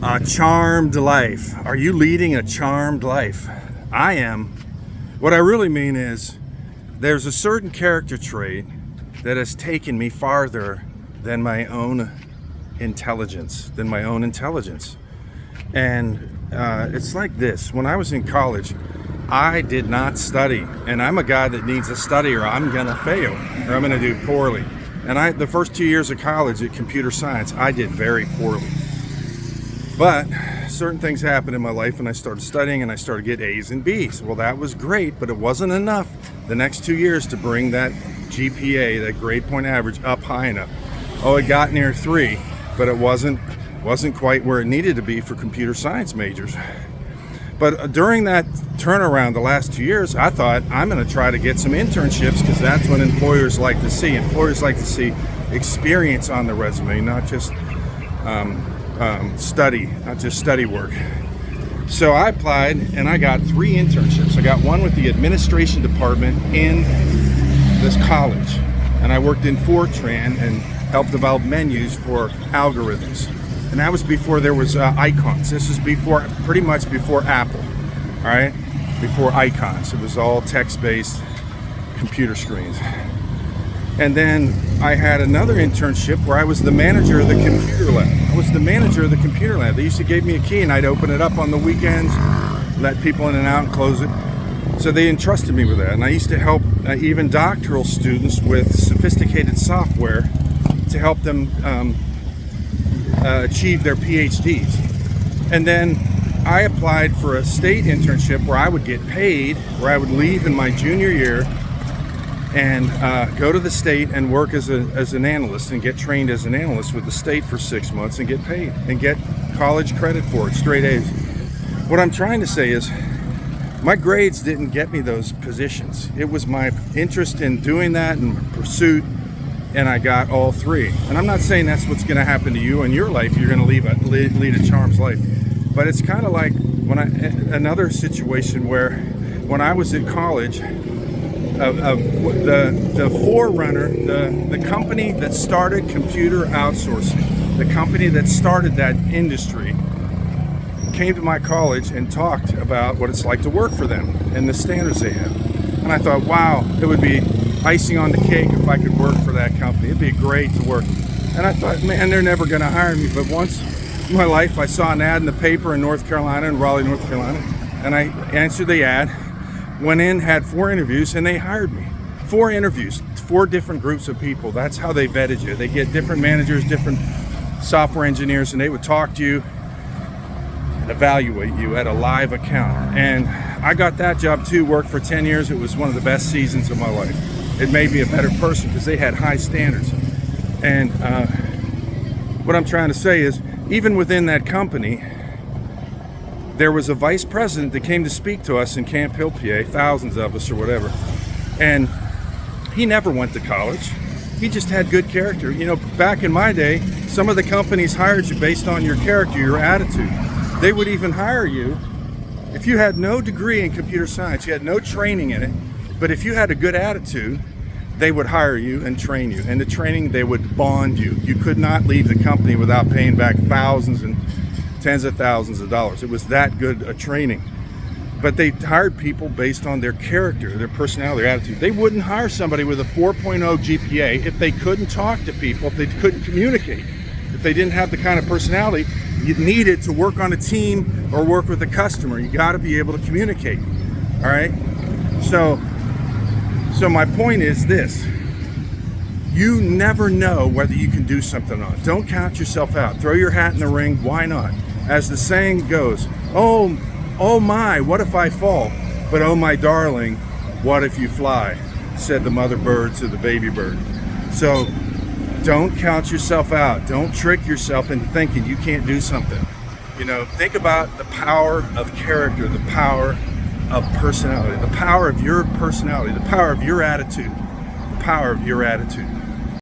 A charmed life. Are you leading a charmed life? I am. What I really mean is there's a certain character trait that has taken me farther than my own intelligence, And it's like this. When I was in college, I did not study. And I'm a guy that needs to study or I'm going to fail or I'm going to do poorly. And the first 2 years of college at computer science, I did very poorly. But certain things happened in my life and I started studying and I started getting A's and B's. Well, that was great, but it wasn't enough the next 2 years to bring that GPA, that grade point average, up high enough. Oh, it got near 3, but it wasn't quite where it needed to be for computer science majors. But during that turnaround the last 2 years, I thought I'm going to try to get some internships because that's what employers like to see. Employers like to see experience on the resume, not just study work. So I applied and I got 3 internships. I got one with the administration department in this college, and I worked in Fortran and helped develop menus for algorithms. And that was before there was icons. This was pretty much before Apple, all right? Before icons. It was all text-based computer screens. And then I had another internship where I was the manager of the computer lab. They used to give me a key and I'd open it up on the weekends, let people in and out and close it. So they entrusted me with that. And I used to help even doctoral students with sophisticated software to help them achieve their PhDs. And then I applied for a state internship where I would get paid, where I would leave in my junior year and go to the state and work as an analyst and get trained as an analyst with the state for 6 months and get paid and get college credit for it, straight A's. What I'm trying to say is my grades didn't get me those positions. It was my interest in doing that and pursuit, and I got all 3. And I'm not saying that's what's going to happen to you in your life. You're going to lead a charmed life. But it's kind of like another situation where when I was in college, the forerunner, the company that started computer outsourcing, the company that started that industry, came to my college and talked about what it's like to work for them and the standards they have. And I thought, wow, it would be icing on the cake if I could work for that company. It'd be great to work. And I thought, man, they're never going to hire me. But once in my life, I saw an ad in the paper in North Carolina, in Raleigh, North Carolina, and I answered the ad. Went in, had 4 interviews, and they hired me. 4 interviews, 4 different groups of people. That's how they vetted you. They get different managers, different software engineers, and they would talk to you and evaluate you at a live account. And I got that job too, worked for 10 years. It was one of the best seasons of my life. It made me a better person because they had high standards. And what I'm trying to say is, even within that company, there was a vice president that came to speak to us in Camp Hill, PA, thousands of us or whatever. And he never went to college. He just had good character. You know, back in my day, some of the companies hired you based on your character, your attitude. They would even hire you if you had no degree in computer science, you had no training in it, but if you had a good attitude, they would hire you and train you. And the training, they would bond you. You could not leave the company without paying back thousands and tens of thousands of dollars. It was that good a training. But they hired people based on their character, their personality, their attitude. They wouldn't hire somebody with a 4.0 GPA if they couldn't talk to people, if they couldn't communicate, if they didn't have the kind of personality you needed to work on a team or work with a customer. You got to be able to communicate. All right? So my point is this. You never know whether you can do something or not. Don't count yourself out. Throw your hat in the ring. Why not? As the saying goes, oh my, what if I fall? But oh my darling, what if you fly? Said the mother bird to the baby bird. So don't count yourself out. Don't trick yourself into thinking you can't do something. You know, think about the power of character, the power of personality, the power of your personality, the power of your attitude, the power of your attitude.